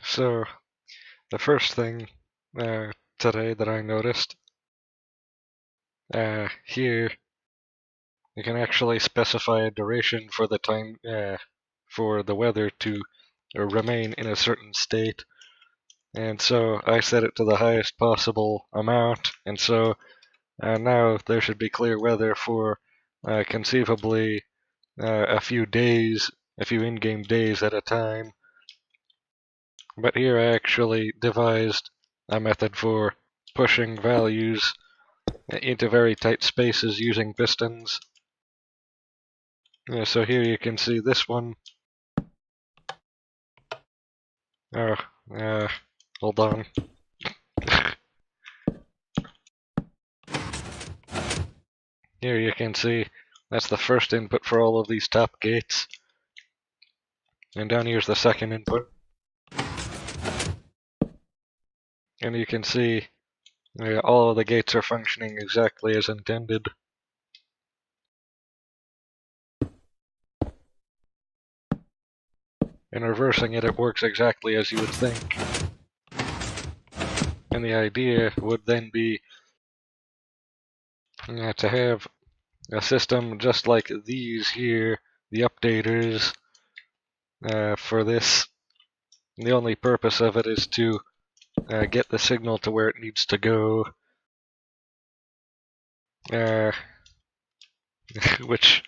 So, the first thing today that I noticed, here you can actually specify a duration for the time for the weather to remain in a certain state. And so I set it to the highest possible amount, and so now there should be clear weather for conceivably a few days, a few in-game days at a time. But here I actually devised a method for pushing values into very tight spaces using pistons. So here you can see this one. Oh, hold on. Here you can see that's the first input for all of these top gates. And down here's the second input. And you can see all of the gates are functioning exactly as intended. In reversing it, it works exactly as you would think. And the idea would then be to have a system just like these here, the updaters, for this. And the only purpose of it is to get the signal to where it needs to go. Which,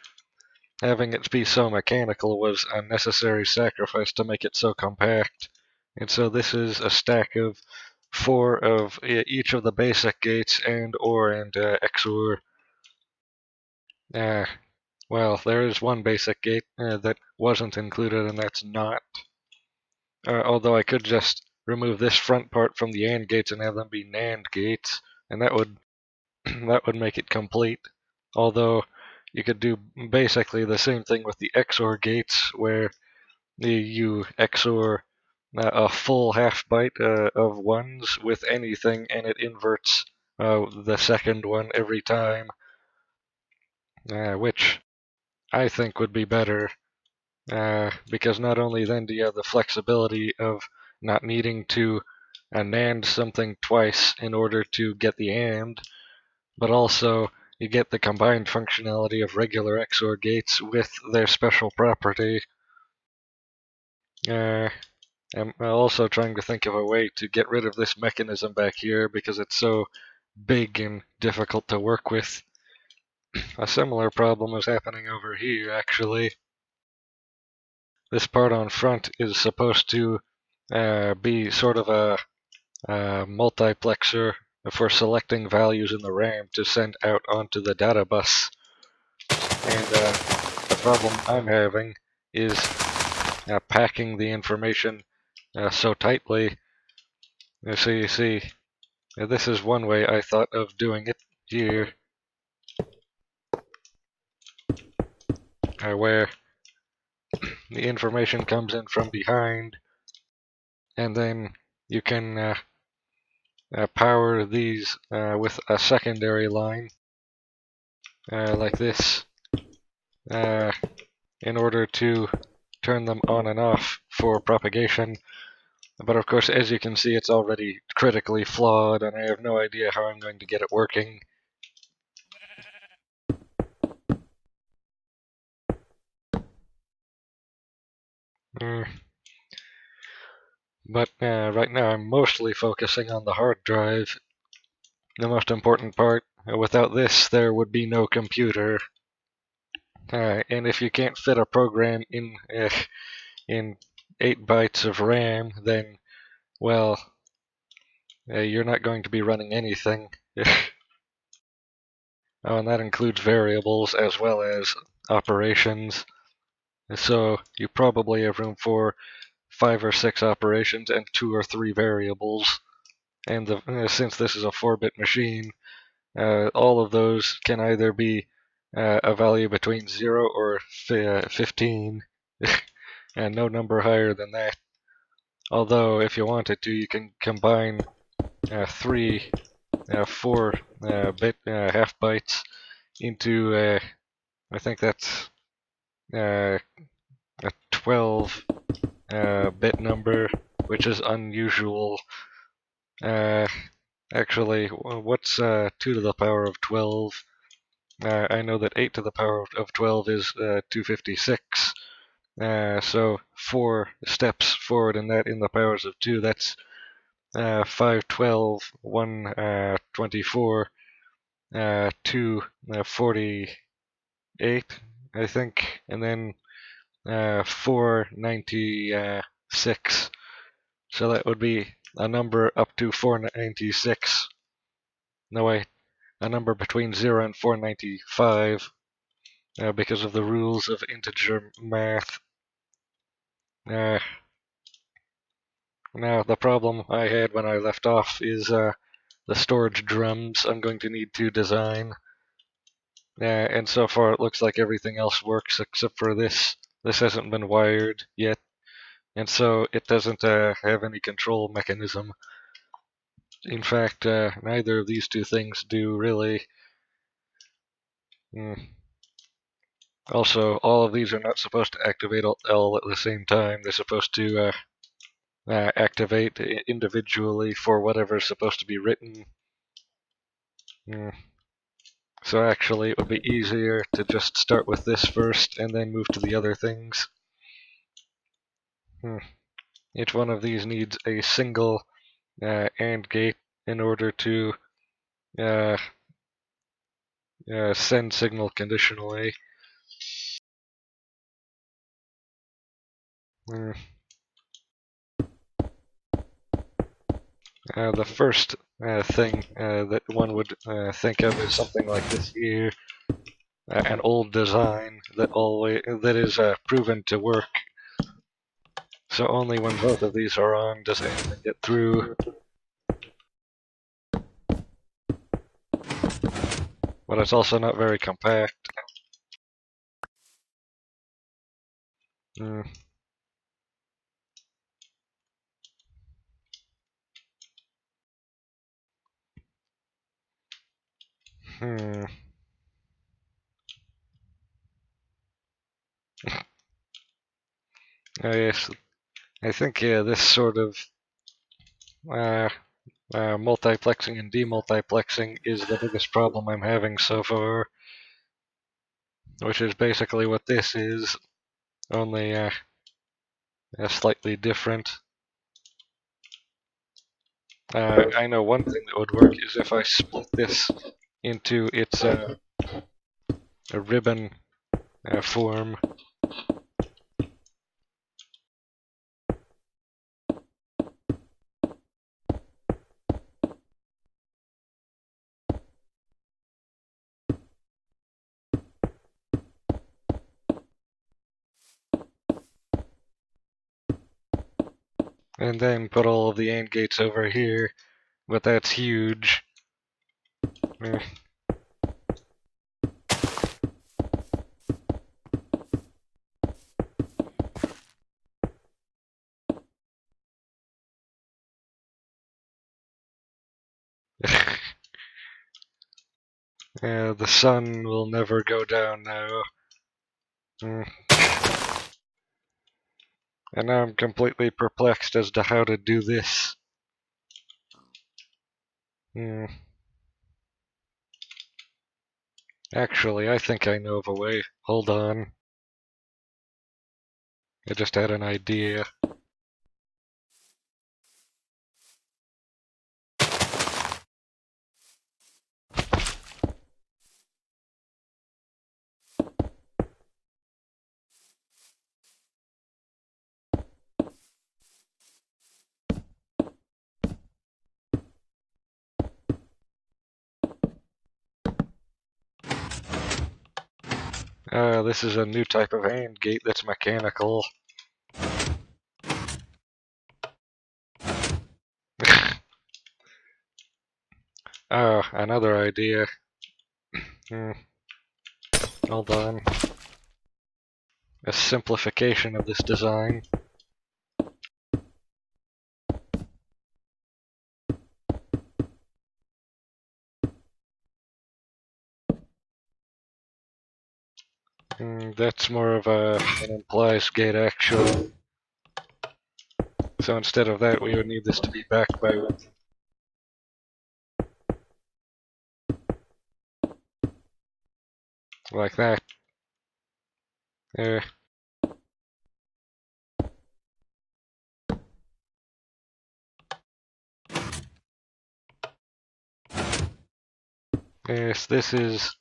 having it be so mechanical was a necessary sacrifice to make it so compact. And so this is a stack of 4 of each of the basic gates and OR and XOR. Well, there is one basic gate that wasn't included, and that's not. Although I could just remove this front part from the AND gates and have them be NAND gates, and that would that would make it complete. Although you could do basically the same thing with the XOR gates, where you XOR a full half byte of ones with anything, and it inverts the second one every time, which I think would be better, because not only then do you have the flexibility of not needing to NAND something twice in order to get the AND, but also you get the combined functionality of regular XOR gates with their special property. I'm also trying to think of a way to get rid of this mechanism back here because it's so big and difficult to work with. A similar problem is happening over here, actually. This part on front is supposed to be sort of a multiplexer for selecting values in the RAM to send out onto the data bus. And the problem I'm having is packing the information so tightly. So you see, this is one way I thought of doing it here, where the information comes in from behind, and then you can power these with a secondary line, like this, in order to turn them on and off for propagation. But of course, as you can see, it's already critically flawed, and I have no idea how I'm going to get it working. But right now I'm mostly focusing on the hard drive, the most important part. Without this, there would be no computer. And if you can't fit a program in 8 bytes of RAM, then, well, you're not going to be running anything. Oh, and that includes variables as well as operations. So you probably have room for 5 or 6 operations and 2 or 3 variables. And since this is a 4-bit machine, all of those can either be a value between 0 or 15, and no number higher than that. Although, if you wanted to, you can combine 3 4-bit half bytes into, I think that's a 12-bit number, which is unusual. Actually, what's 2 to the power of 12? I know that 8 to the power of 12 is 256. So 4 steps forward in that in the powers of 2, that's 512, 124, 2 48, I think, and then 496. So that would be a number up to 496. No, wait, a number between 0 and 495 because of the rules of integer math. Now, the problem I had when I left off is the storage drums I'm going to need to design. And so far it looks like everything else works except for this. This hasn't been wired yet, and so it doesn't have any control mechanism. In fact, neither of these two things do really. Also, all of these are not supposed to activate all at the same time. They're supposed to activate individually for whatever's supposed to be written. So actually, it would be easier to just start with this first and then move to the other things. Each one of these needs a single AND gate in order to send signal conditionally. The first thing that one would think of is something like this here, an old design that is proven to work. So only when both of these are on does anything get through. But it's also not very compact. Hmm. Oh yes, I think this sort of multiplexing and demultiplexing is the biggest problem I'm having so far, which is basically what this is, only slightly different. I know one thing that would work is if I split this into its a ribbon form. And then put all of the AND gates over here, but that's huge. The sun will never go down now. And now I'm completely perplexed as to how to do this. Actually, I think I know of a way. Hold on. I just had an idea. This is a new type of AND gate that's mechanical. Oh, another idea. Hold on. A simplification of this design. That's more of an implies gate actually. So instead of that, we would need this to be back by like that. Yes, this is.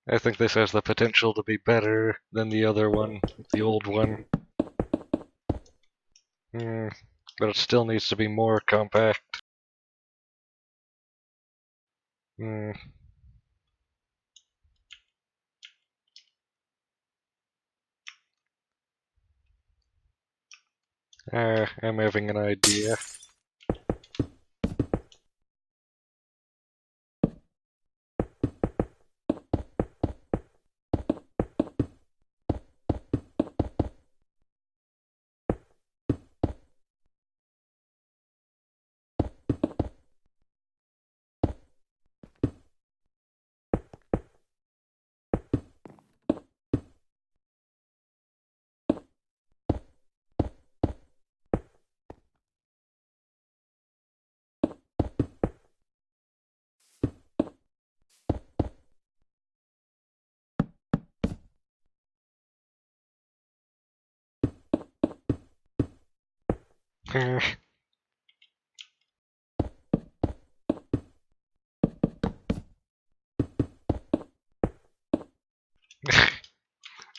I think this has the potential to be better than the other one, the old one. But it still needs to be more compact. I'm having an idea.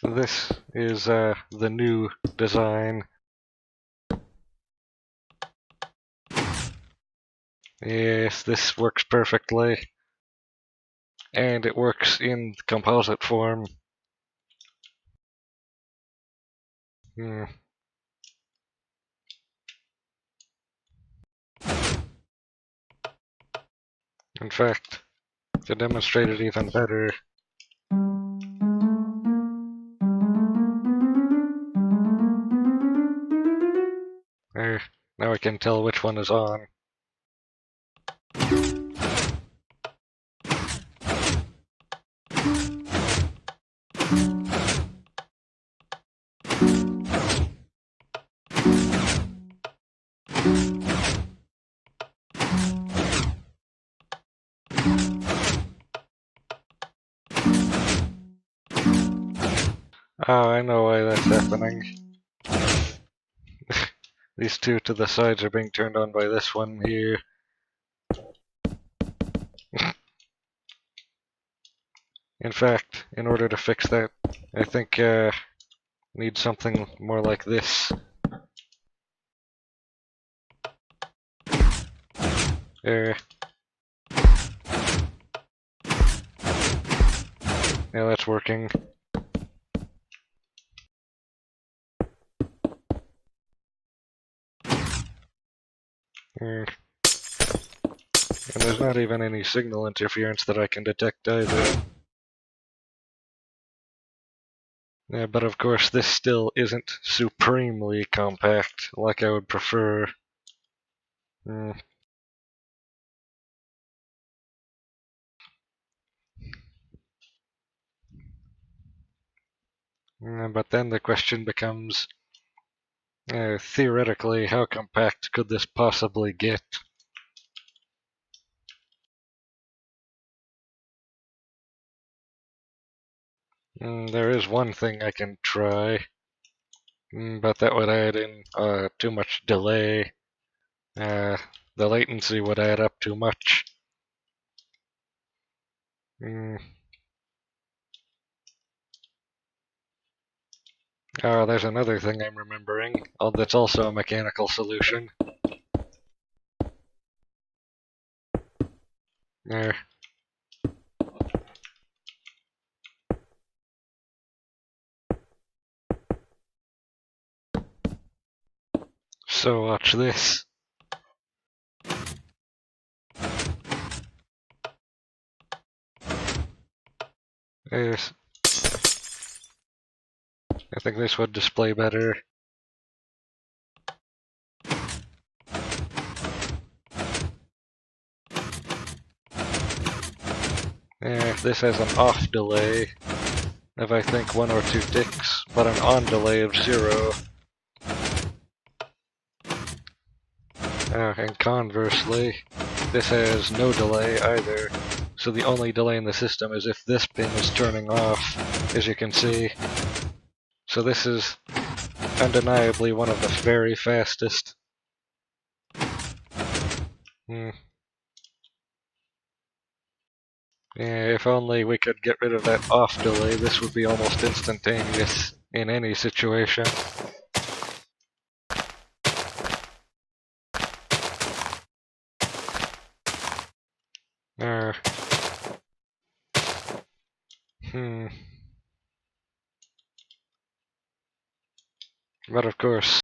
This is the new design. Yes, this works perfectly. And it works in composite form. In fact, to demonstrate it even better, now I can tell which one is on. Oh, I know why that's happening. These two to the sides are being turned on by this one here. In fact, in order to fix that, I think need something more like this. There. Yeah, that's working. And there's not even any signal interference that I can detect either. Yeah, but of course this still isn't supremely compact like I would prefer. But then the question becomes, theoretically, how compact could this possibly get? There is one thing I can try, but that would add in too much delay. The latency would add up too much. Oh, there's another thing I'm remembering. Oh, that's also a mechanical solution. There. So watch this. There's. I think this would display better. This has an off delay of I think 1 or 2 ticks. but an on delay of 0. And conversely, this has no delay either. So the only delay in the system is if this pin is turning off, as you can see. So this is undeniably one of the very fastest. Yeah, if only we could get rid of that off delay, this would be almost instantaneous in any situation. Uh, hmm. But of course,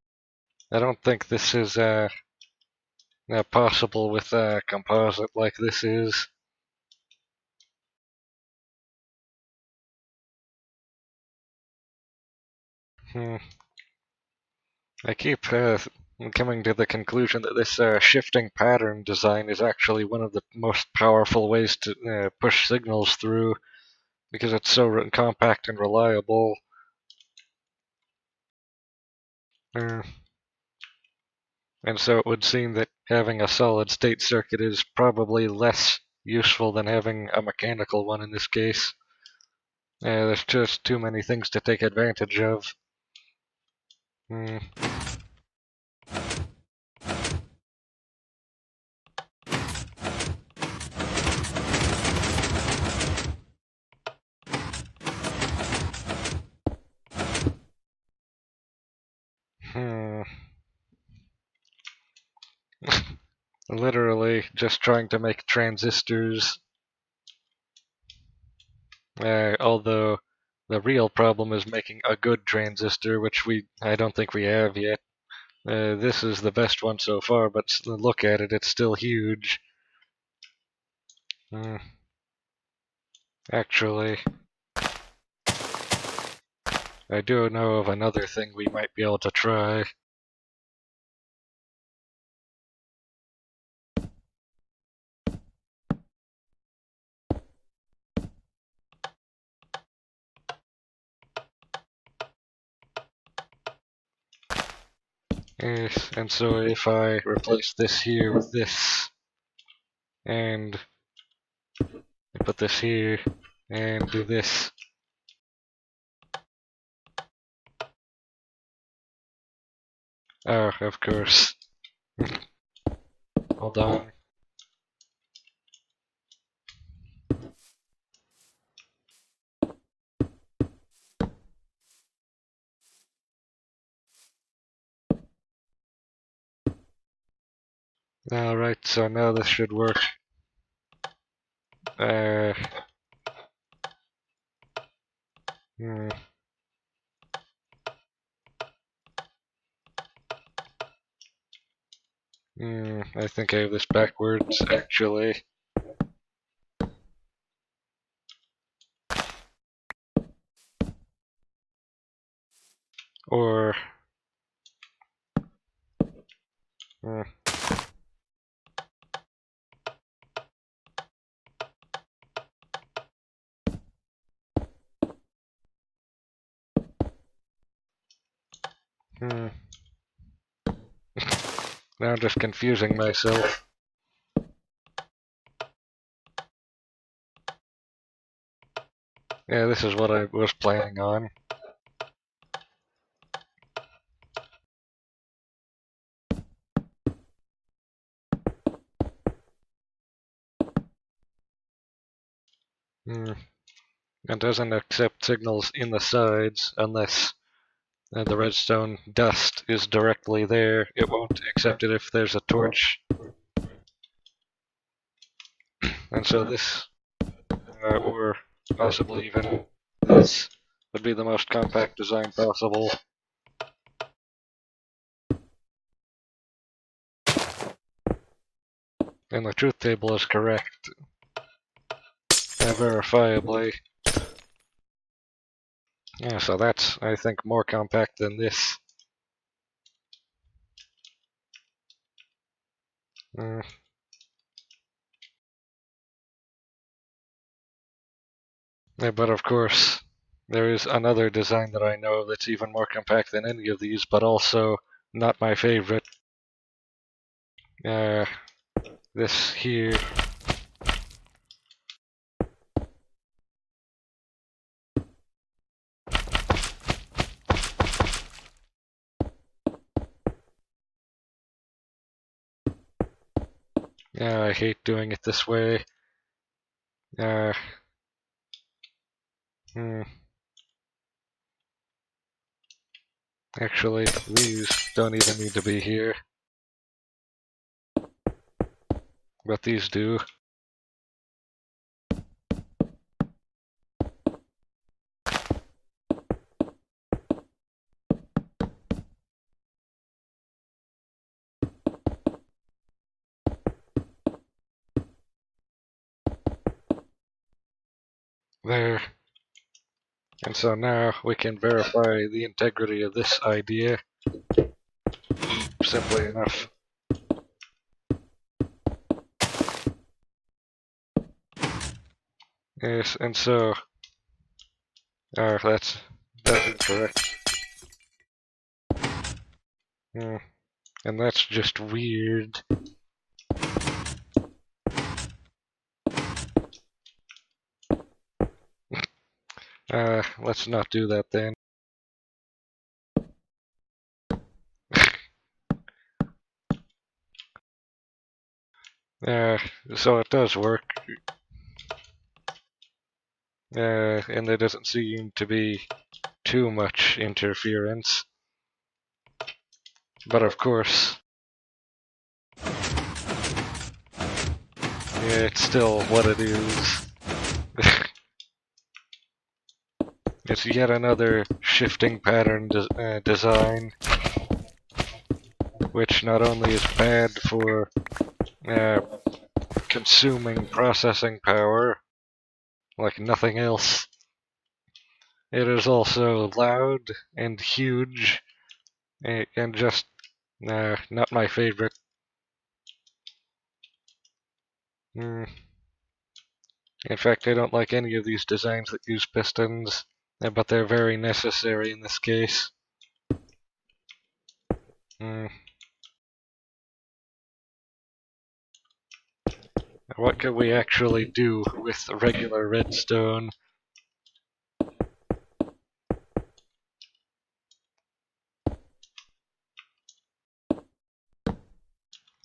I don't think this is possible with a composite like this is. Hmm. I keep coming to the conclusion that this shifting pattern design is actually one of the most powerful ways to push signals through, because it's so compact and reliable. Uh, and so it would seem that having a solid state circuit is probably less useful than having a mechanical one in this case. There's just too many things to take advantage of. Hmm. Hmm. Literally just trying to make transistors. Although the real problem is making a good transistor, which I don't think we have yet. This is the best one so far, but look at it, it's still huge. Hmm. Actually, I do know of another thing we might be able to try. Yes, and so if I replace this here with this, and put this here, and do this. Oh, of course. Hold on. Alright, so now this should work. Uh, hmm. I think I have this backwards, actually. Or... Uh, hmm. Now I'm just confusing myself. Yeah, this is what I was planning on. Hmm. It doesn't accept signals in the sides unless the redstone dust is directly there. It won't accept it if there's a torch. And so this, or possibly even this, would be the most compact design possible. And the truth table is correct, verifiably. Yeah, so that's, I think, more compact than this. Mm. Yeah, but of course, There is another design that I know of that's even more compact than any of these, but also not my favorite. This here. I hate doing it this way. Uh, hmm. Actually, these don't even need to be here, but these do. There. And so now we can verify the integrity of this idea simply enough. Yes, and so that's incorrect. Hmm. And that's just weird. Let's not do that then. Uh, so it does work. And there doesn't seem to be too much interference. But of course, yeah, it's still what it is. It's yet another shifting pattern design, which not only is bad for uh, consuming processing power like nothing else, it is also loud and huge and just not my favorite. Mm. In fact, I don't like any of these designs that use pistons, but they're very necessary in this case. Mm. What could we actually do with regular redstone?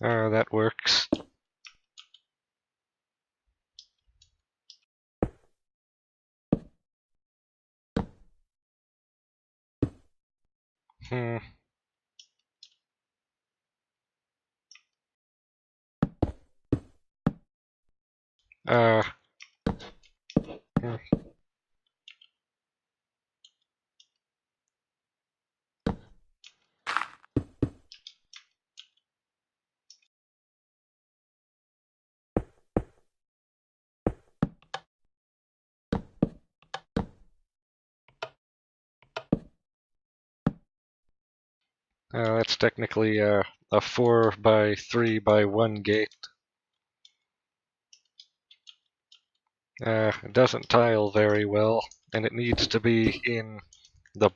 Oh, that works. Hmm. Uh, hmm. That's technically a 4 by 3 by 1 gate. It doesn't tile very well, and it needs to be in the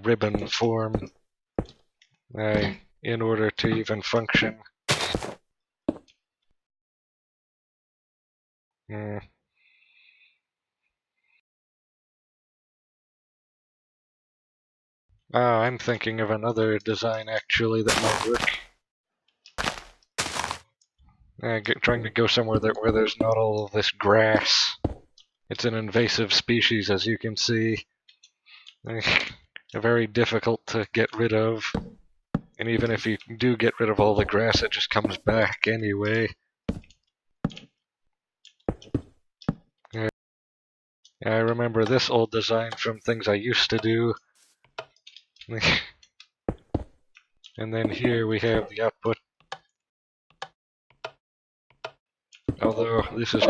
ribbon form in order to even function. Mm. I'm thinking of another design actually that might work. Trying to go somewhere where there's not all of this grass. It's an invasive species, as you can see. Very difficult to get rid of. And even if you do get rid of all the grass, it just comes back anyway. I remember this old design from things I used to do. And then here we have the output. Although this is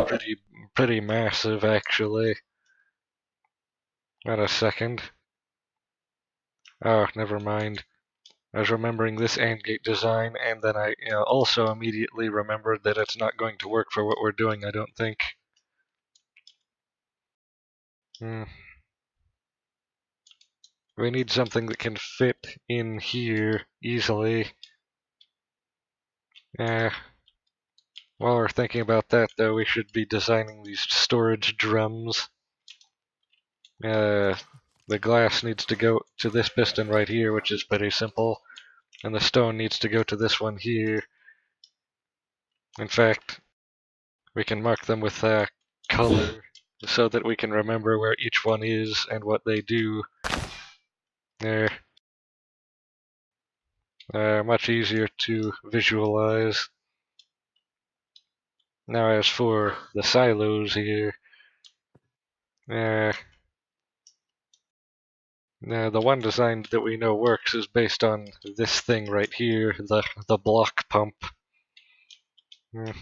pretty massive actually. Wait a second. Oh, never mind. I was remembering this AND gate design, and then I also immediately remembered that it's not going to work for what we're doing, I don't think. Hmm. We need something that can fit in here easily. While we're thinking about that, though, we should be designing these storage drums. The glass needs to go to this piston right here, which is pretty simple, and the stone needs to go to this one here. In fact, we can mark them with color so that we can remember where each one is and what they do. They're much easier to visualize. Now as for the silos here, the one design that we know works is based on this thing right here, the block pump. Mm.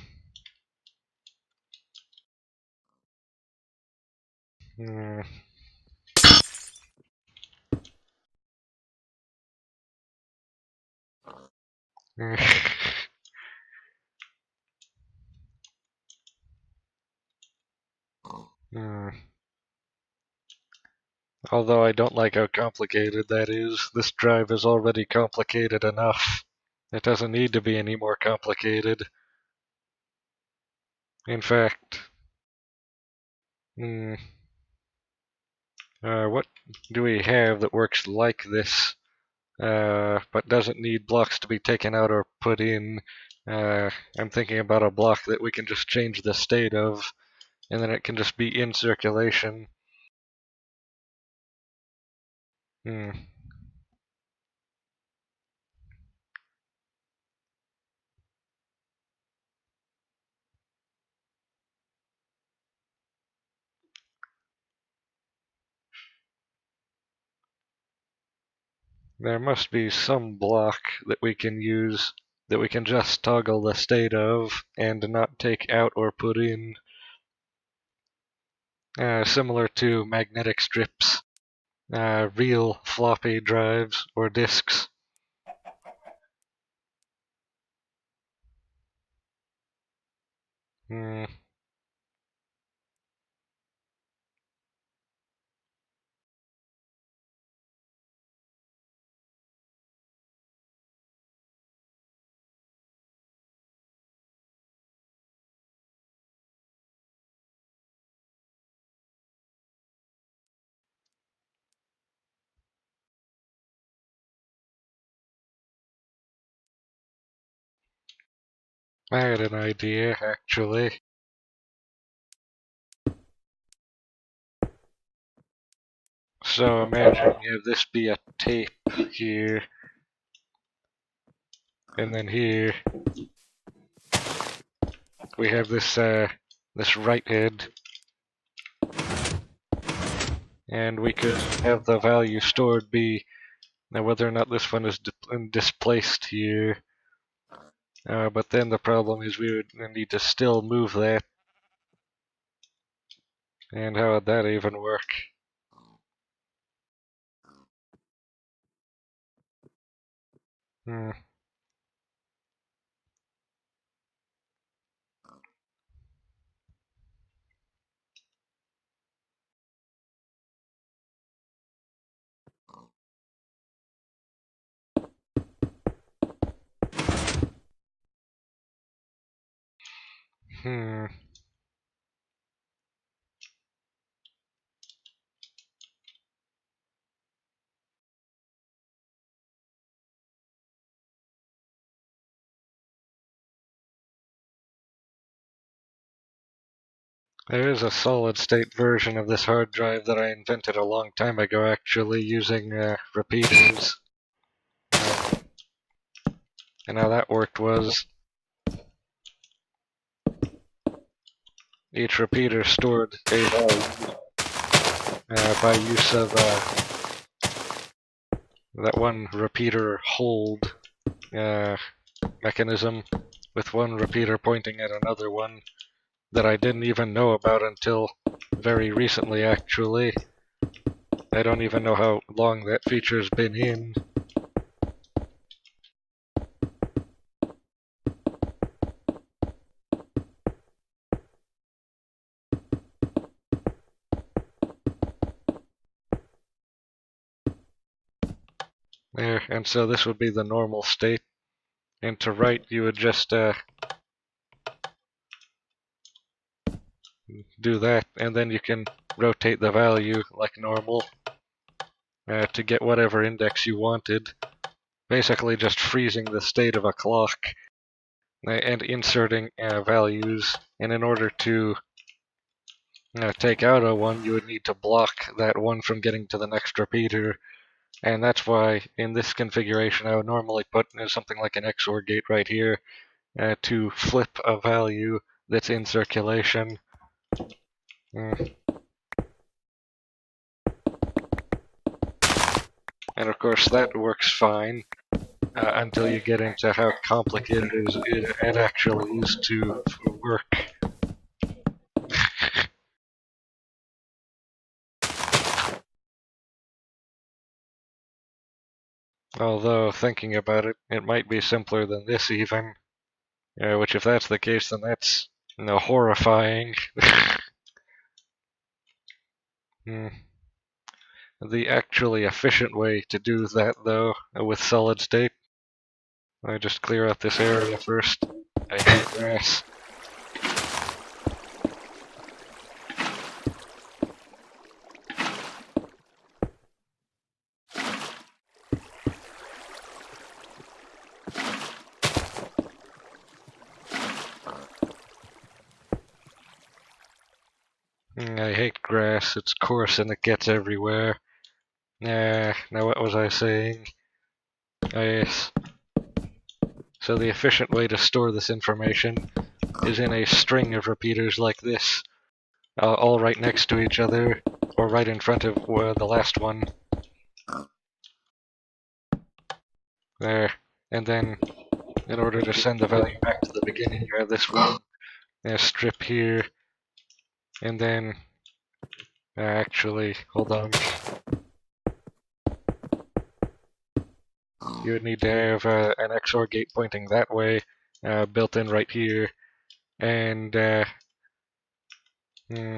Mm. Mm. Although I don't like how complicated that is. This drive is already complicated enough. It doesn't need to be any more complicated. In fact, what do we have that works like this, but doesn't need blocks to be taken out or put in? I'm thinking about a block that we can just change the state of, and then it can just be in circulation. Hmm. There must be some block that we can use that we can just toggle the state of and not take out or put in. Similar to magnetic strips, real floppy drives or disks. Hmm. I had an idea, actually. So imagine you have this be a tape here, and then here we have this right head, and we could have the value stored be now whether or not this one is displaced here. But then the problem is we would need to still move that, and how would that even work? Hmm. Hmm. There is a solid-state version of this hard drive that I invented a long time ago, actually, using repeaters. And how that worked was each repeater stored a value by use of that one repeater hold uh, mechanism, with one repeater pointing at another one that I didn't even know about until very recently, actually. I don't even know how long that feature's been in. There, and so this would be the normal state. And to write, you would just do that, and then you can rotate the value like normal to get whatever index you wanted. Basically just freezing the state of a clock and inserting values. And in order to take out a 1, you would need to block that 1 from getting to the next repeater. And that's why in this configuration I would normally put something like an XOR gate right here to flip a value that's in circulation. And of course that works fine until you get into how complicated it actually is to work. Although, thinking about it, it might be simpler than this even. Which, if that's the case, then that's horrifying. Hmm. The actually efficient way to do that, though, with solid state, I just clear out this area first. I hate grass. I hate grass. It's coarse and it gets everywhere. Now what was I saying? Yes. So the efficient way to store this information is in a string of repeaters like this, all right next to each other, or right in front of the last one. There. And then, in order to send the value back to the beginning, you have this one strip here, and then actually, hold on. You would need to have an XOR gate pointing that way, built in right here, and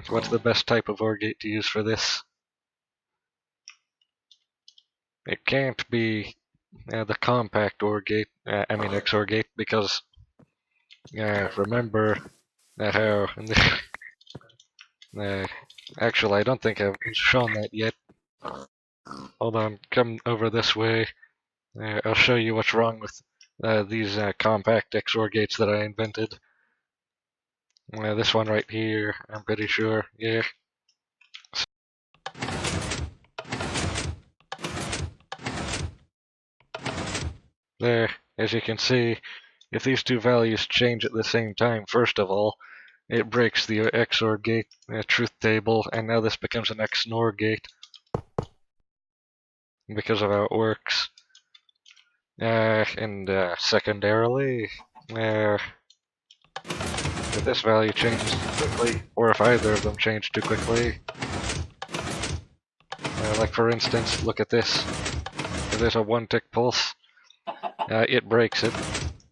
what's the best type of OR gate to use for this? It can't be the compact OR gate, XOR gate, because remember how actually, I don't think I've shown that yet. Hold on, come over this way. I'll show you what's wrong with these compact XOR gates that I invented. This one right here, I'm pretty sure. Yeah. There, as you can see, if these two values change at the same time, first of all, it breaks the XOR gate truth table, and now this becomes an XNOR gate because of how it works. And secondarily, if this value changes too quickly, or if either of them change too quickly, like for instance, look at this. If there's a 1-tick pulse, it breaks it,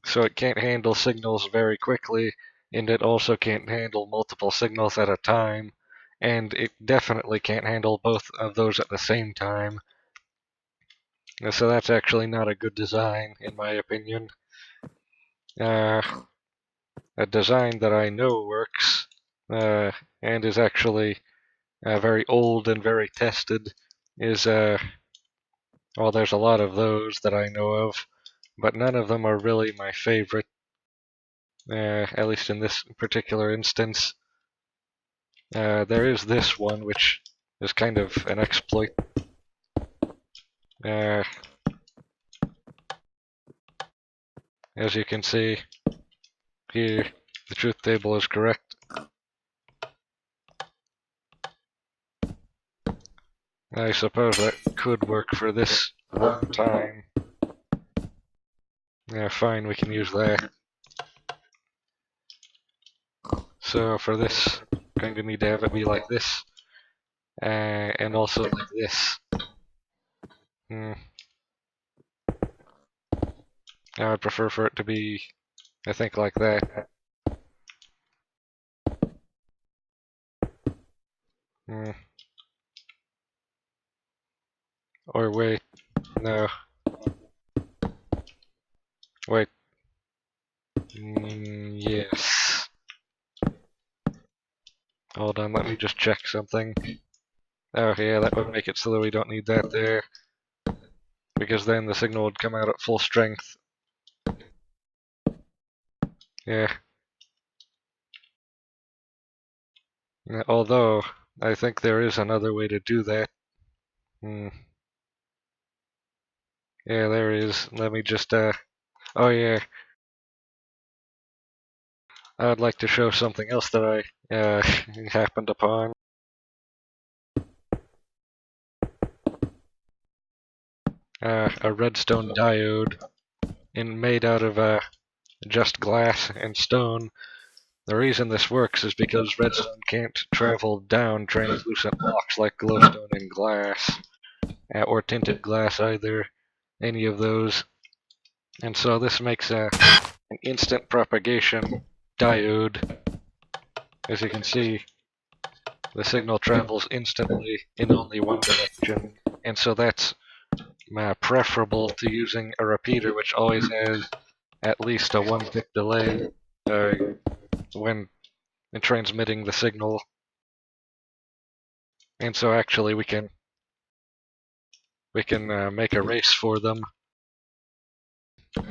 so it can't handle signals very quickly, and it also can't handle multiple signals at a time, and it definitely can't handle both of those at the same time. So that's actually not a good design, in my opinion. A design that I know works, and is actually very old and very tested, is, well, there's a lot of those that I know of, but none of them are really my favorite, at least in this particular instance. There is this one, which is kind of an exploit. As you can see here, the truth table is correct. I suppose that could work for this one time. Yeah, fine, we can use that. So for this, I'm going to need to have it be like this, and also like this. I would prefer for it to be, I think, like that. Or wait, no. Wait. Yes. Hold on, let me just check something. Oh yeah, that would make it so that we don't need that there. Because then the signal would come out at full strength. Yeah. Although, I think there is another way to do that. Hmm. Yeah, there is. Let me just, oh yeah. I'd like to show something else that I, happened upon. A redstone diode made out of, just glass and stone. The reason this works is because redstone can't travel down translucent blocks like glowstone and glass, or tinted glass either, any of those. And so this makes an instant propagation diode. As you can see, the signal travels instantly in only one direction. And so that's preferable to using a repeater, which always has at least a 1 tick delay when transmitting the signal. And so actually we can make a race for them.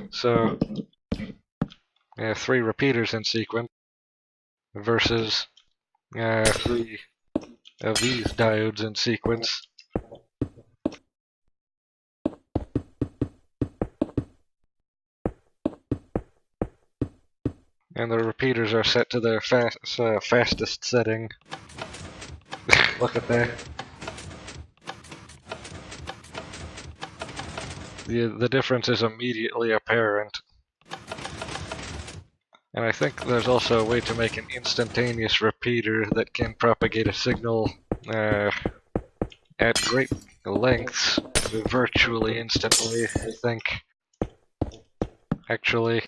So 3 repeaters in sequence versus 3 of these diodes in sequence. And the repeaters are set to their fastest setting. Look at that. The difference is immediately apparent. And I think there's also a way to make an instantaneous repeater that can propagate a signal at great lengths virtually instantly, I think. Actually,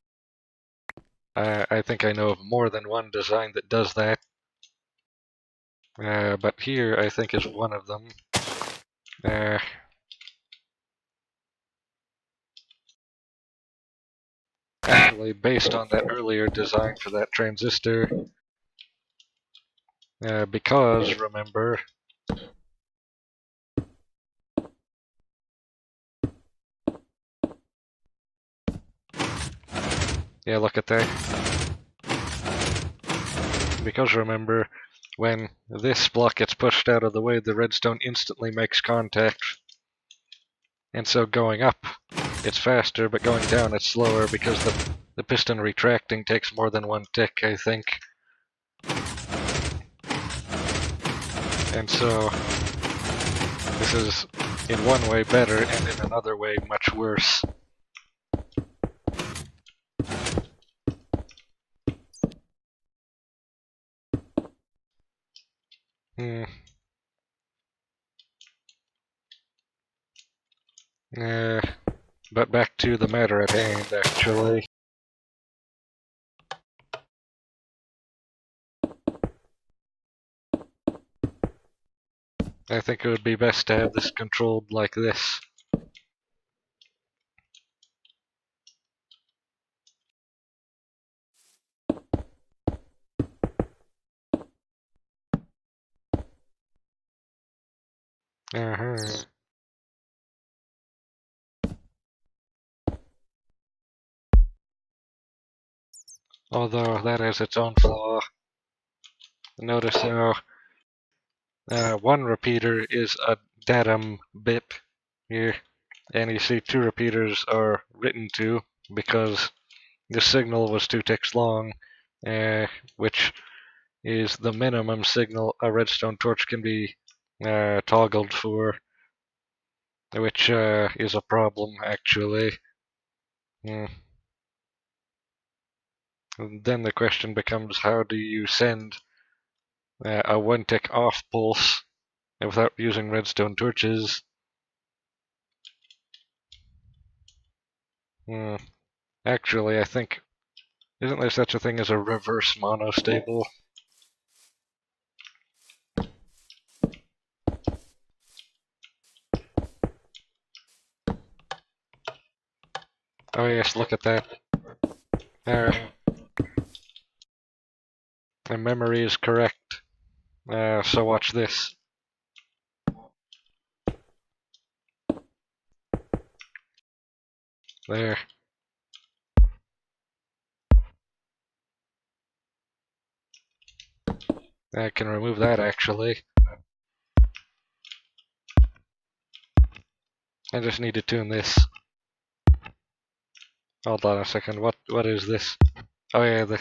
I think I know of more than one design that does that. But here, I think, is one of them. Actually, based on that earlier design for that transistor, because, remember, yeah, look at that. Because remember, when this block gets pushed out of the way, the redstone instantly makes contact. And so going up, it's faster, but going down, it's slower because the piston retracting takes more than 1 tick, I think. And so this is in one way better, and in another way much worse. Hmm. But back to the matter at hand, actually. I think it would be best to have this controlled like this. Uh-huh. Although that has its own flaw. Notice how one repeater is a datum bit here, and you see 2 repeaters are written to because the signal was 2 ticks long, which is the minimum signal a redstone torch can be toggled for, which is a problem actually. Mm. Then the question becomes, how do you send a 1 tick off pulse without using redstone torches? Actually, I think, isn't there such a thing as a reverse monostable? Oh yes, look at that. There. My memory is correct. So watch this. There. I can remove that actually. I just need to tune this. Hold on a second. What is this? Oh yeah, the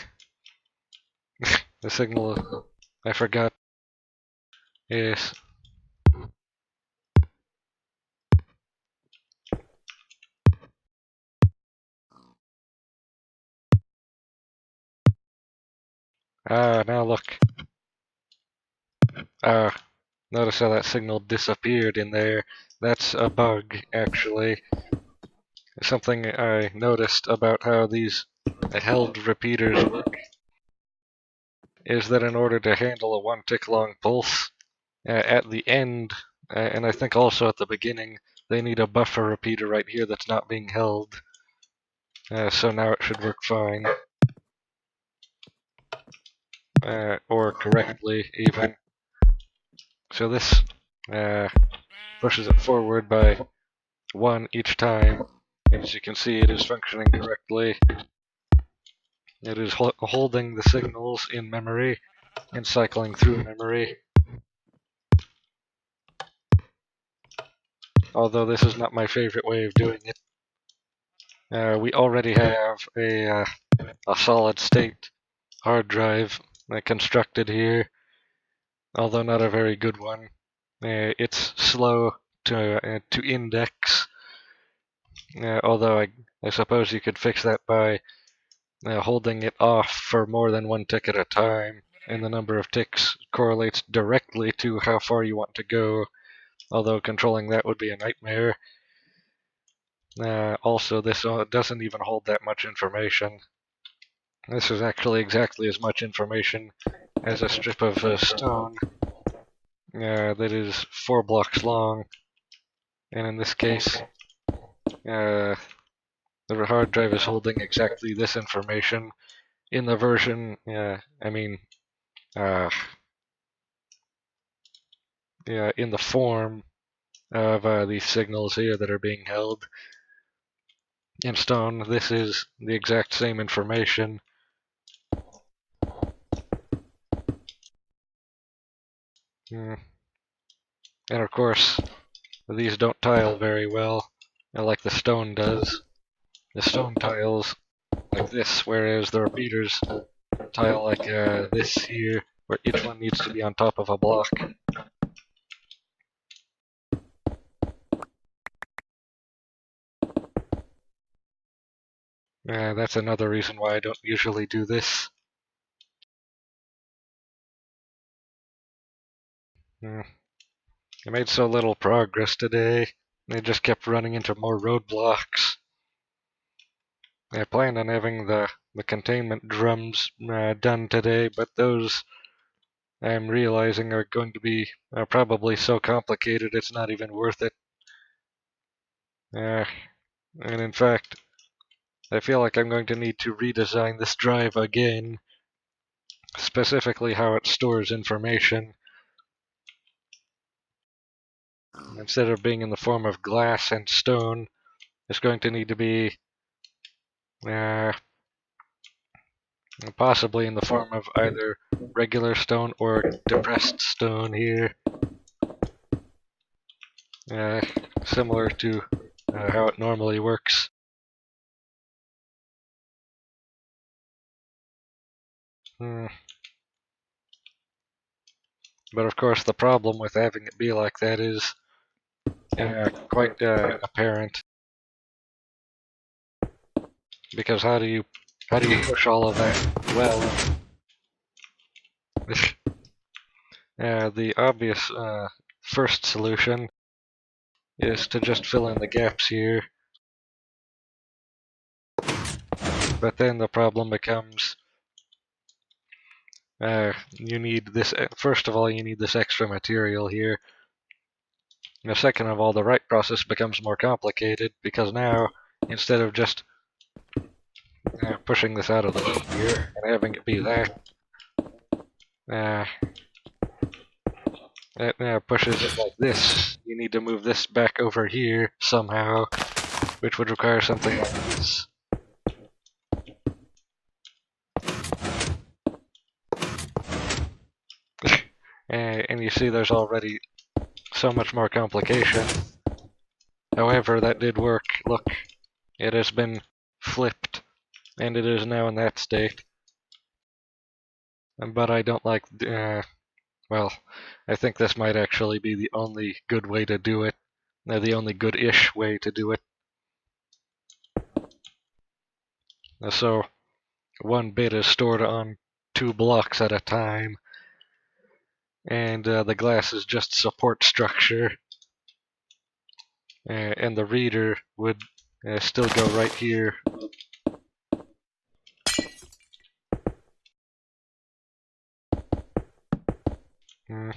signal. I forgot. Yes. Ah, now look. Ah, notice how that signal disappeared in there. That's a bug, actually. Something I noticed about how these held repeaters work is that in order to handle a 1 tick long pulse, at the end, and I think also at the beginning, they need a buffer repeater right here that's not being held. So now it should work fine. Or correctly, even. So this pushes it forward by 1 each time. As you can see, it is functioning correctly. It is holding the signals in memory and cycling through memory. Although this is not my favorite way of doing it. We already have a solid state hard drive constructed here, although not a very good one. It's slow to index, although I suppose you could fix that by holding it off for more than 1 tick at a time, and the number of ticks correlates directly to how far you want to go, although controlling that would be a nightmare. Also, this doesn't even hold that much information. This is actually exactly as much information as a strip of stone that is 4 blocks long, and in this case, the hard drive is holding exactly this information in the version, in the form of these signals here that are being held in stone. This is the exact same information. And of course, these don't tile very well, like the stone does. The stone tiles like this, whereas the repeaters tile like this here, where each one needs to be on top of a block. That's another reason why I don't usually do this. I made so little progress today. I just kept running into more roadblocks. I planned on having the containment drums done today, but those I'm realizing are going to be probably so complicated it's not even worth it. And in fact, I feel like I'm going to need to redesign this drive again, specifically how it stores information. Instead of being in the form of glass and stone, it's going to need to be possibly in the form of either regular stone or depressed stone here. Similar to how it normally works. But of course, the problem with having it be like that is quite apparent. Because how do you push all of that well? The obvious first solution is to just fill in the gaps here. But then the problem becomes you need this. First of all, you need this extra material here. Now, second of all, the write process becomes more complicated because now, instead of just pushing this out of the way here and having it be that. It now pushes it like this. You need to move this back over here somehow, which would require something like this. And you see there's already so much more complication. However, that did work. Look, it has been flipped, and it is now in that state. But I don't like, well, I think this might actually be the only good way to do it. The only good-ish way to do it. So, one bit is stored on 2 blocks at a time, and the glass is just support structure. And the reader would still go right here. Mm.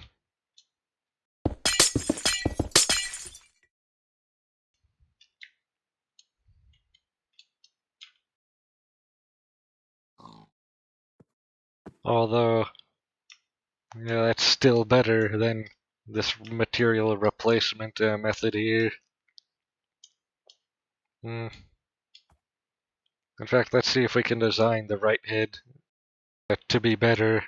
Although, yeah, that's still better than this material replacement method here. Mm. In fact, let's see if we can design the right head to be better.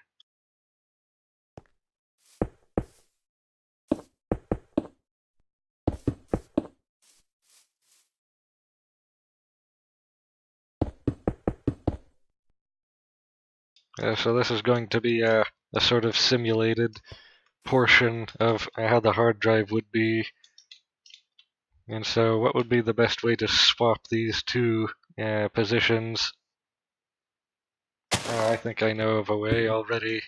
So this is going to be a sort of simulated portion of how the hard drive would be. And so what would be the best way to swap these two positions? I think I know of a way already.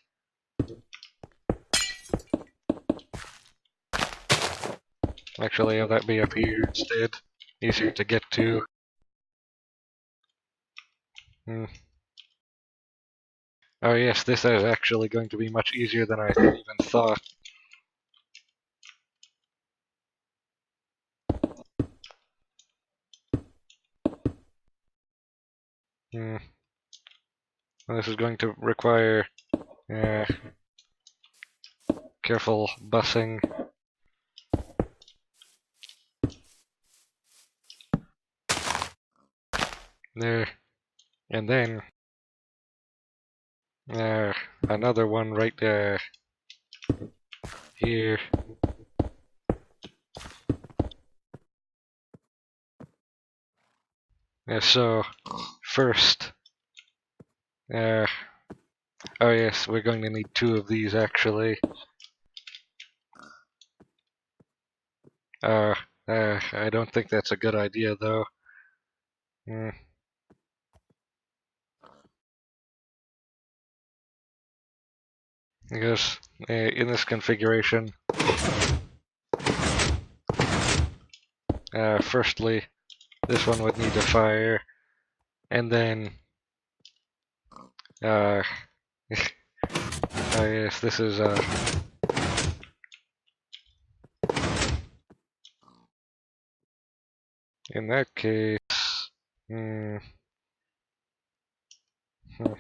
Actually, have that be up here instead. Easier to get to. Hmm. Oh yes, this is actually going to be much easier than I even thought. Hmm. Well, this is going to require uh, careful bussing. There. And then another one right here. So, first, oh yes, we're going to need 2 of these actually. I don't think that's a good idea though. Mm. Because in this configuration, firstly, this one would need to fire, and then, oh yes, this is, in that case, hmm, hmm.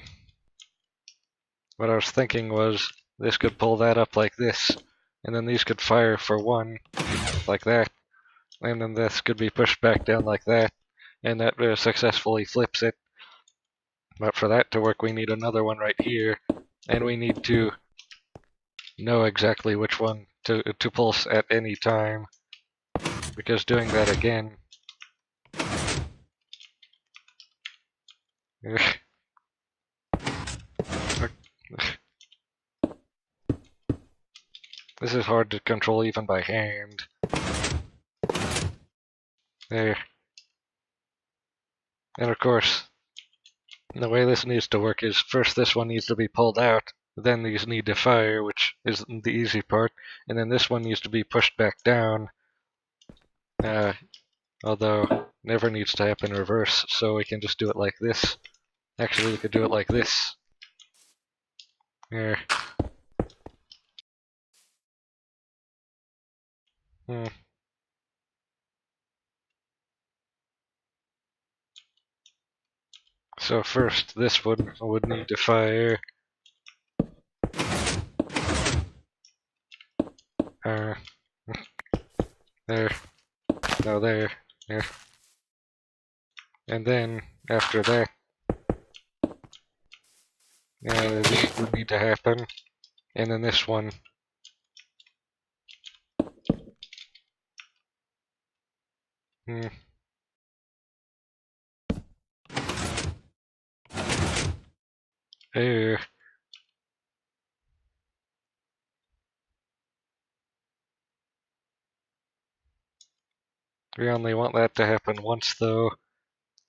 What I was thinking was this could pull that up like this, and then these could fire for 1, like that, and then this could be pushed back down like that, and that successfully flips it. But for that to work, we need another one right here, and we need to know exactly which one to pulse at any time, because doing that again this is hard to control even by hand. There. And of course, the way this needs to work is first this one needs to be pulled out, then these need to fire, which is the easy part, and then this one needs to be pushed back down, although never needs to happen in reverse, so we can just do it like this. Actually, we could do it like this. Here. Hmm. So first, this one would need to fire. There. No, there. There. And then, after that, these would need to happen. And then this one. Hmm. There. We only want that to happen once, though.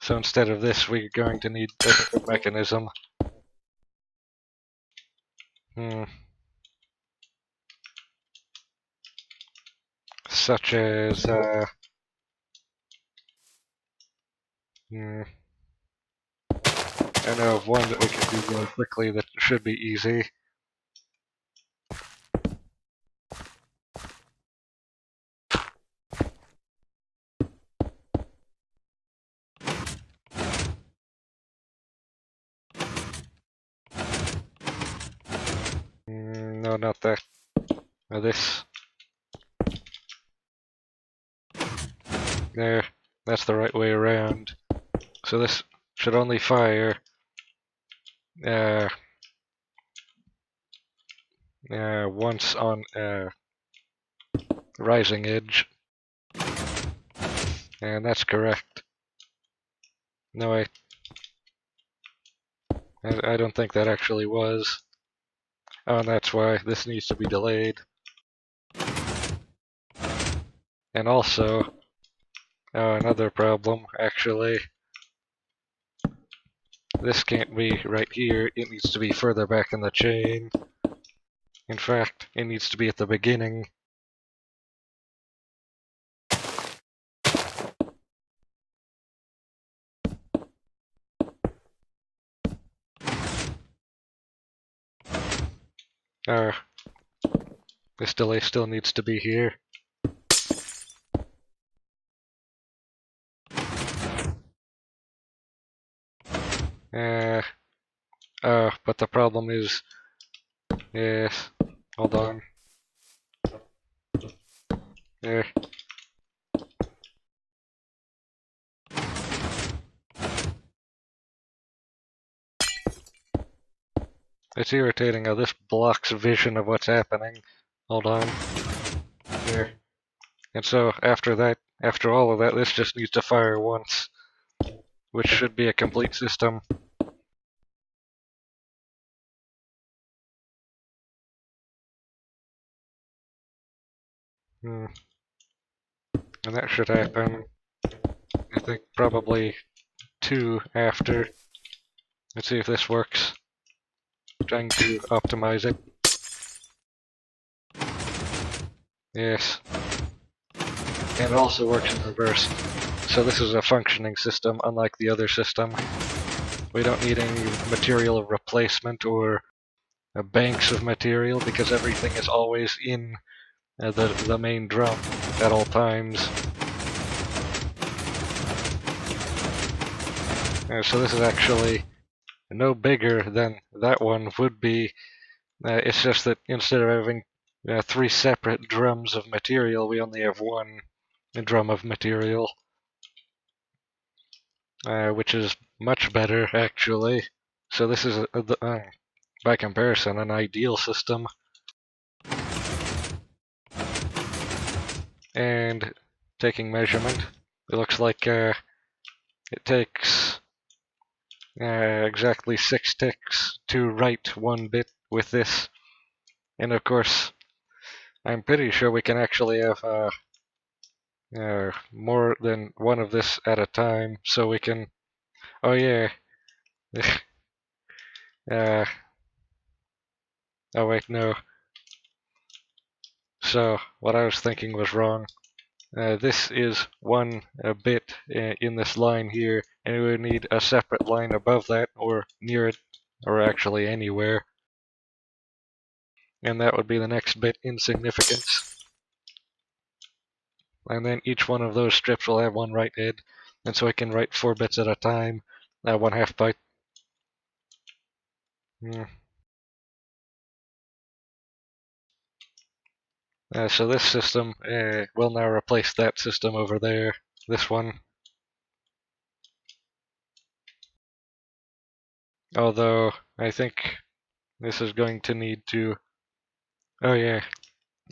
So instead of this, we're going to need a different mechanism. Such as, I know of one that we can do really quickly that should be easy. No, not that. This. There. That's the right way around. So this should only fire once on rising edge. And that's correct. No, I don't think that actually was. Oh, and that's why this needs to be delayed. And also, another problem, actually. This can't be right here, it needs to be further back in the chain. In fact, it needs to be at the beginning. This delay still needs to be here. But the problem is, yes, hold on. There. It's irritating how this blocks vision of what's happening. Hold on. There. And so after that, after all of that, this just needs to fire once, which should be a complete system. And that should happen, I think, probably 2 after. Let's see if this works. Trying to optimize it. Yes. And it also works in reverse. So this is a functioning system, unlike the other system. We don't need any material replacement or banks of material because everything is always in the main drum at all times. So this is actually no bigger than that one would be. It's just that instead of having 3 separate drums of material, we only have 1 drum of material. Which is much better, actually. So this is, by comparison, an ideal system. And taking measurement, it looks like it takes exactly 6 ticks to write 1 bit with this. And of course, I'm pretty sure we can actually have more than 1 of this at a time, so we can... Oh yeah. Oh wait, no. So, what I was thinking was wrong. This is 1 bit in this line here, and we would need a separate line above that, or near it, or actually anywhere. And that would be the next bit in significance. And then each one of those strips will have 1 write head, and so I can write 4 bits at a time, 1/2 byte Hmm. So this system will now replace that system over there. This one. Although, I think this is going to need to... Oh yeah,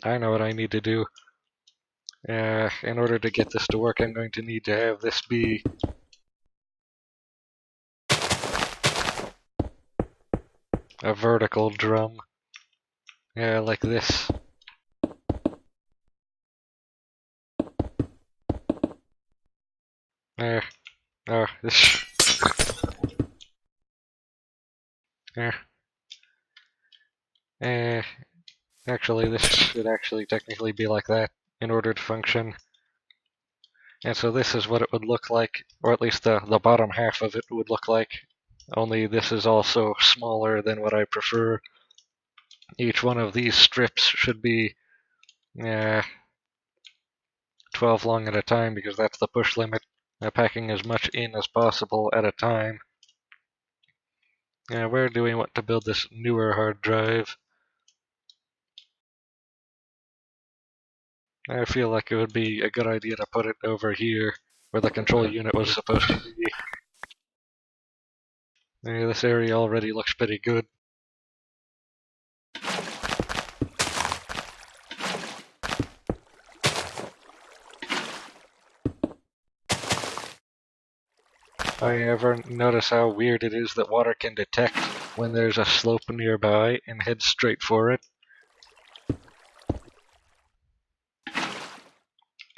I know what I need to do. In order to get this to work, I'm going to need to have this be a vertical drum. Yeah, like this. There. Oh, this. There. Uh, Actually, this should actually technically be like that in order to function. And so this is what it would look like, or at least the bottom half of it would look like. Only this is also smaller than what I prefer. Each one of these strips should be 12 long at a time because that's the push limit. Packing as much in as possible at a time. Where do we want to build this newer hard drive? I feel like it would be a good idea to put it over here where the control unit was supposed to be. This area already looks pretty good. I ever notice how weird it is that water can detect when there's a slope nearby and head straight for it?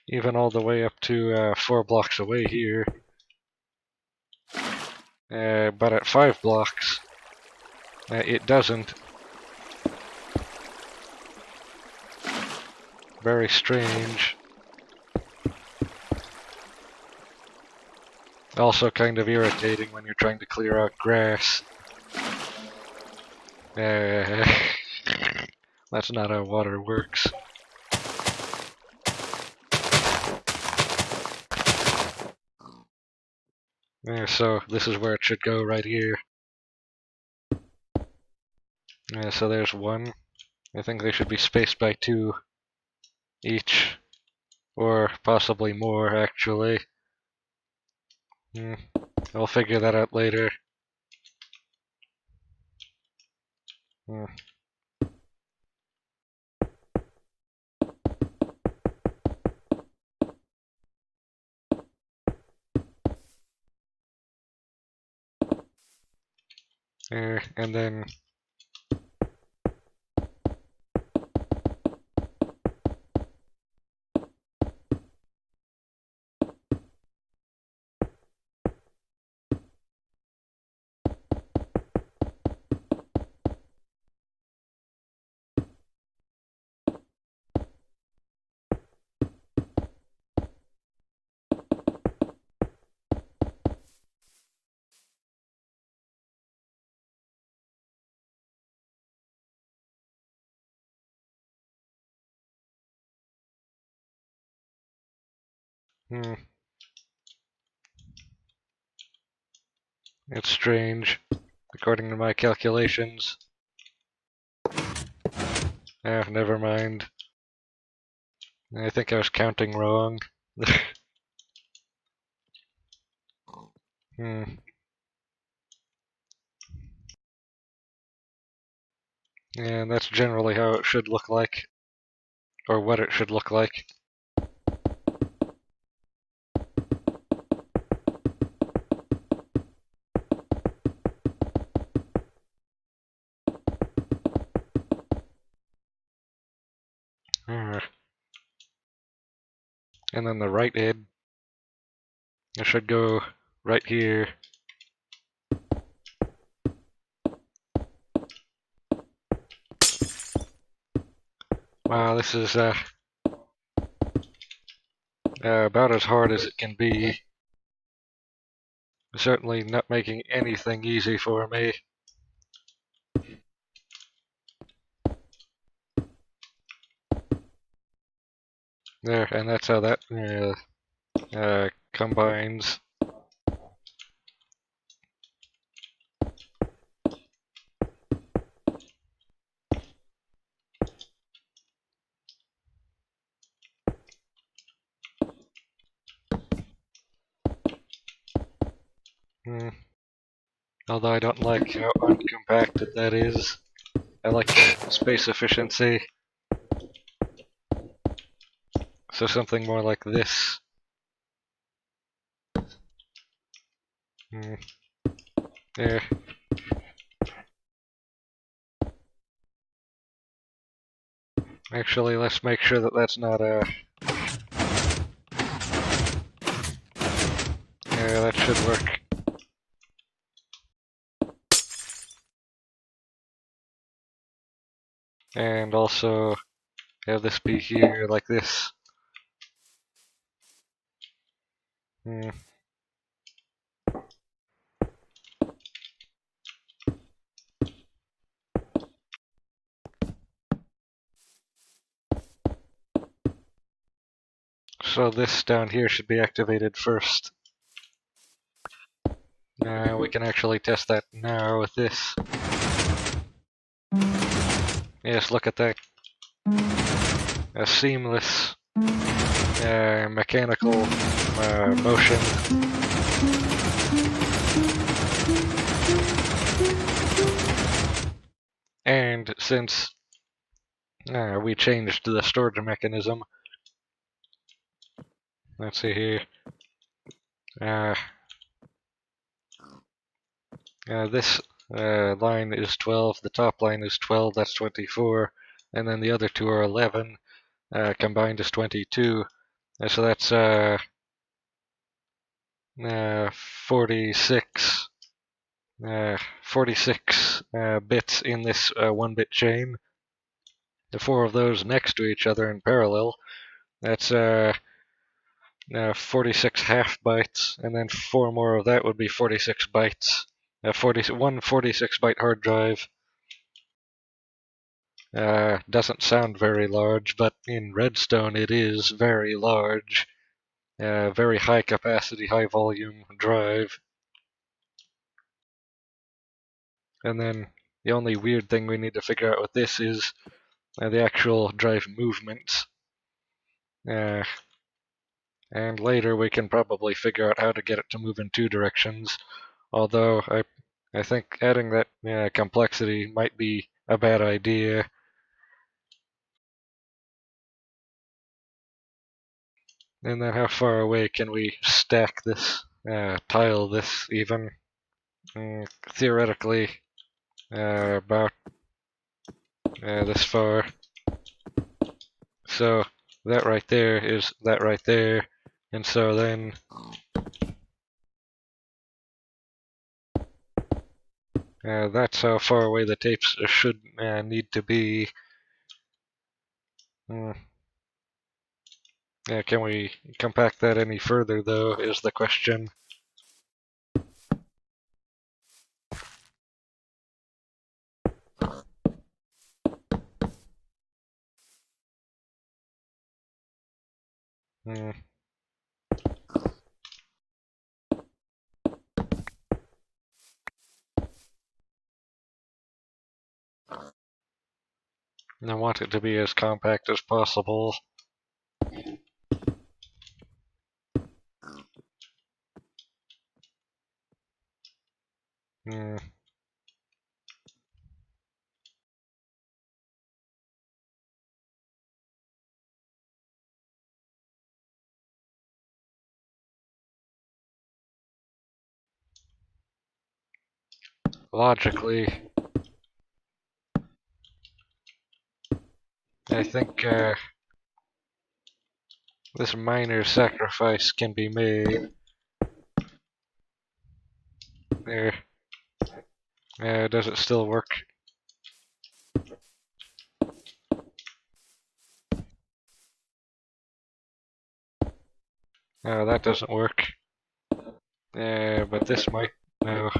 Even all the way up to 4 blocks away here. But at 5 blocks, it doesn't. Very strange. Also kind of irritating when you're trying to clear out grass. That's not how water works. So this is where it should go, right here. So there's one. I think they should be spaced by 2 each. Or possibly more, actually. I'll figure that out later. Hmm. And then it's strange, according to my calculations. Never mind. I think I was counting wrong. Hmm. And that's generally how it should look like, or what it should look like. And then the right head, it should go right here. Wow, this is about as hard as it can be. Certainly not making anything easy for me. There, and that's how that combines. . Although I don't like how uncompacted that is. I like space efficiency. So something more like this. There. Actually, let's make sure that that's not a... Yeah, that should work. And also have this be here like this. So this down here should be activated first. We can actually test that now with this. Yes, look at that. A seamless mechanical motion. And since we changed the storage mechanism, let's see here. This line is 12, the top line is 12, that's 24, and then the other two are 11, combined is 22. So that's 46, 46 bits in this 1-bit chain. The 4 of those next to each other in parallel, that's 46 half bytes, and then 4 more of that would be 46 bytes. 46-byte hard drive. Doesn't sound very large, but in Redstone it is very large. Very high capacity, high volume drive. And then the only weird thing we need to figure out with this is the actual drive movements. And later we can probably figure out how to get it to move in 2 directions. Although I think adding that complexity might be a bad idea. And then how far away can we stack this, tile this even? Theoretically, about this far. So that right there is that right there. And so then that's how far away the tapes should need to be. Can we compact that any further, though, is the question. I want it to be as compact as possible. Logically, I think this minor sacrifice can be made. There. Does it still work? That doesn't work. But this might. No.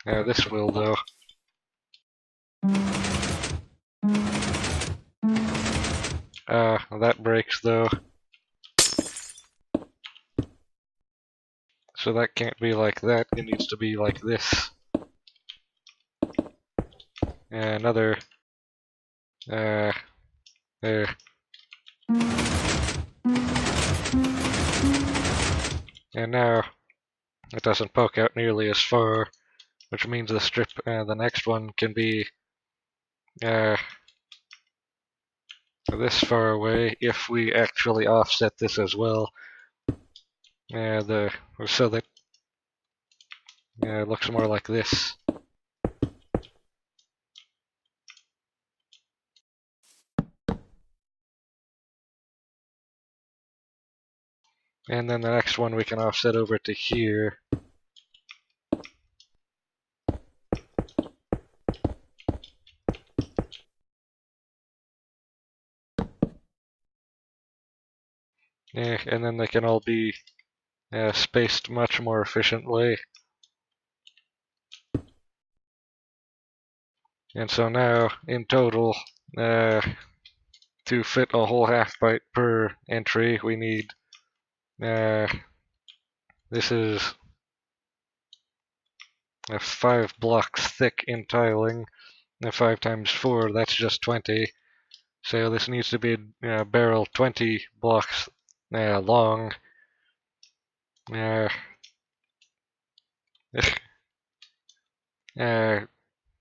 This will, though. That breaks, though. So that can't be like that. It needs to be like this. Another. There. And now it doesn't poke out nearly as far, which means the next one can be this far away if we actually offset this as well. So that it looks more like this. And then the next one we can offset over to here. And then they can all be spaced much more efficiently. And so now, in total, to fit a whole half byte per entry, we need this is 5 blocks thick in tiling. 5 times 4, that's just 20. So this needs to be a barrel 20 blocks long.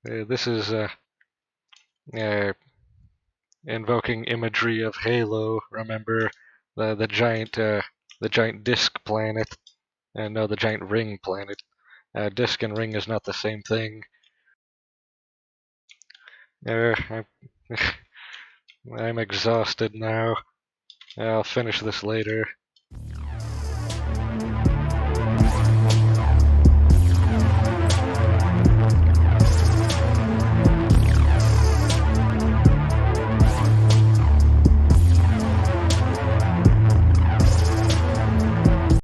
This is uh, invoking imagery of Halo. Remember the giant disk planet? No, the giant ring planet. Disk and ring is not the same thing. I'm, I'm exhausted now. I'll finish this later.